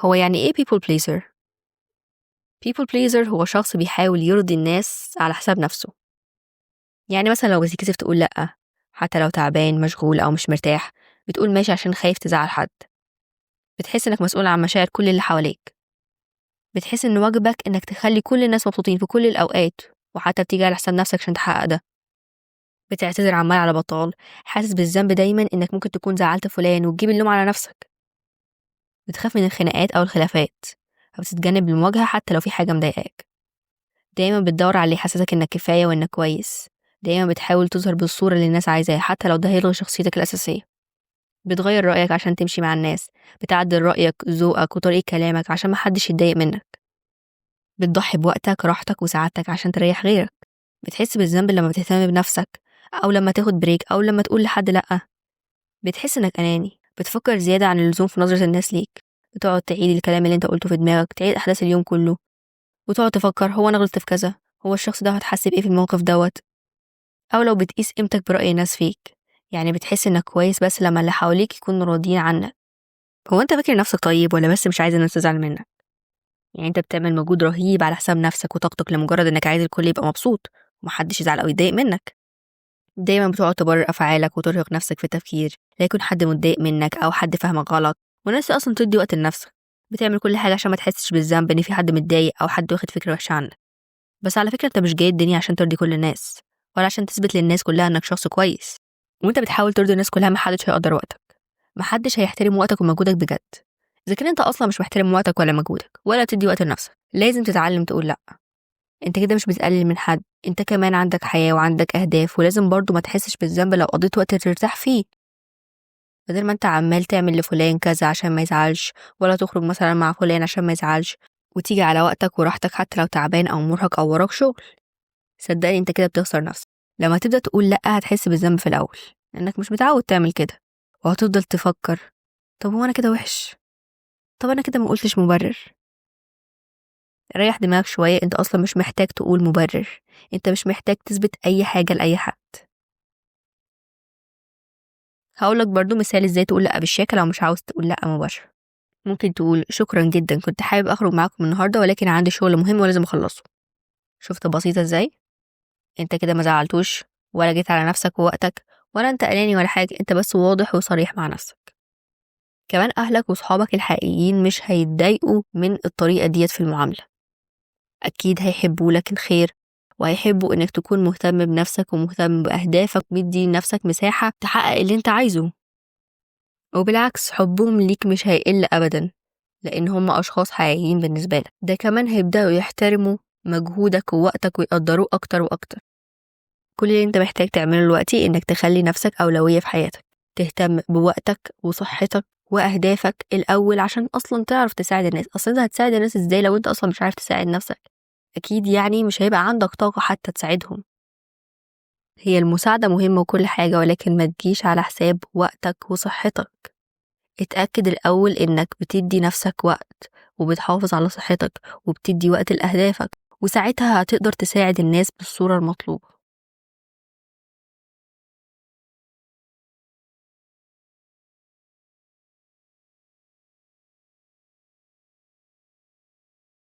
هو يعني إيه people pleaser؟ people pleaser هو شخص بيحاول يرضي الناس على حساب نفسه. يعني مثلا لو بتتكسف تقول لأ حتى لو تعبان مشغول أو مش مرتاح، بتقول ماشي عشان خايف تزعل حد. بتحس إنك مسؤول عن مشاعر كل اللي حواليك. بتحس إن واجبك إنك تخلي كل الناس مبسوطين في كل الأوقات، وحتى بتيجي على حساب نفسك عشان تحقق ده. بتعتذر عمال على بطال، حاسس بالذنب دايما إنك ممكن تكون زعلت فلان وتجيب اللوم على نفسك. بتخاف من الخناقات أو الخلافات، فبتتجنب المواجهة حتى لو في حاجة مضايقاك. دايما بتدور على اللي يحسسك إنك كفاية وإنك كويس. دايما بتحاول تظهر بالصورة اللي الناس عايزاها حتى لو ده هيلغي شخصيتك الأساسية. بتغير رأيك عشان تمشي مع الناس، بتعدل رأيك ذوقك وطريقة كلامك عشان محدش يتضايق منك. بتضحي بوقتك راحتك وسعادتك عشان تريح غيرك. بتحس بالذنب لما بتهتم بنفسك أو لما تاخد بريك أو لما تقول لحد لأ. بتحس إنك أناني، بتفكر زيادة عن اللزوم في نظرة الناس ليك. بتقعد تعيد الكلام اللي انت قلته في دماغك، تعيد أحداث اليوم كله، وتقعد تفكر هو أنا غلطت في كذا، هو الشخص ده هتحس بإيه في الموقف دوت. أو لو بتقيس قيمتك برأي الناس فيك، يعني بتحس إنك كويس بس لما اللي حواليك يكونوا راضيين عنك. هو انت فاكر نفسك طيب ولا بس مش عايز الناس تزعل منك؟ يعني انت بتعمل مجهود رهيب على حساب نفسك وطاقتك لمجرد انك عايز الكل يبقى مبسوط ومحدش يزعل او يتضايق منك. دايما بتقعد تبرر افعالك وترهق نفسك في التفكير لا يكون حد متضايق منك او حد فاهمك غلط، وناس اصلا تدي وقت لنفسك. بتعمل كل حاجه عشان ما تحسش بالذنب ان في حد متضايق او حد واخد فكره وحشه عنك. بس على فكره انت مش جاي الدنيا عشان ترضي كل الناس، ولا عشان تثبت للناس كلها انك شخص كويس. وانت بتحاول ترضي الناس كلها محدش هيقدر وقتك، محدش هيحترم وقتك ومجهودك بجد. إذا كان أنت أصلا مش محترم وقتك ولا مجهودك ولا تدي وقت لنفسك، لازم تتعلم تقول لأ. أنت كده مش بتقلل من حد، أنت كمان عندك حياة وعندك أهداف، ولازم برضو ما تحسش بالذنب لو قضيت وقت ترتاح فيه. بدل ما أنت عمال تعمل لفلان كذا عشان ما يزعلش، ولا تخرج مثلا مع فلان عشان ما يزعلش، وتيجي على وقتك وراحتك حتى لو تعبان أو مرهق أو وراك شغل. صدقني أنت كده بتخسر نفسك. لما تبدأ تقول لأ هتحس بالذنب في الأول لأنك مش متعود تعمل كده، وهتفضل تفكر طب هو أنا كده وحش؟ طب أنا كده ما قلتش مبرر. ريح دماغك شوية، انت اصلا مش محتاج تقول مبرر، انت مش محتاج تثبت اي حاجة لأي حد. هقولك برضو مثال ازاي تقول لأ بالشياكة لو مش عاوز تقول لأ مباشرة. ممكن تقول شكرا جدا، كنت حابب اخرج معاكم النهاردة ولكن عندي شغل مهم ولازم اخلصه. شفت بسيطة ازاي؟ انت كده ما زعلتوش ولا جيت على نفسك ووقتك، ولا انت اناني ولا حاجة، انت بس واضح وصريح مع نفسك. كمان اهلك وصحابك الحقيقيين مش هيتضايقوا من الطريقة ديت في المعاملة. اكيد هيحبوا لك الخير، وهيحبوا انك تكون مهتم بنفسك ومهتم بأهدافك، مدي لنفسك مساحة تحقق اللي انت عايزه. وبالعكس حبهم ليك مش هيقل أبدا، لأن هم أشخاص حقيقيين بالنسبة لك. ده كمان هيبدأوا يحترموا مجهودك ووقتك ويقدروه أكتر وأكتر. كل اللي انت محتاج تعمله دلوقتي انك تخلي نفسك أولوية في حياتك، تهتم بوقتك وصحتك وأهدافك الأول عشان أصلا تعرف تساعد الناس. أصلا انت هتساعد الناس ازاي لو انت أصلا مش عارف تساعد نفسك؟ أكيد يعني مش هيبقى عندك طاقة حتى تساعدهم. هي المساعدة مهمة وكل حاجة، ولكن ما تجيش على حساب وقتك وصحتك. اتأكد الأول إنك بتدي نفسك وقت وبتحافظ على صحتك وبتدي وقت لأهدافك، وساعتها هتقدر تساعد الناس بالصورة المطلوبة.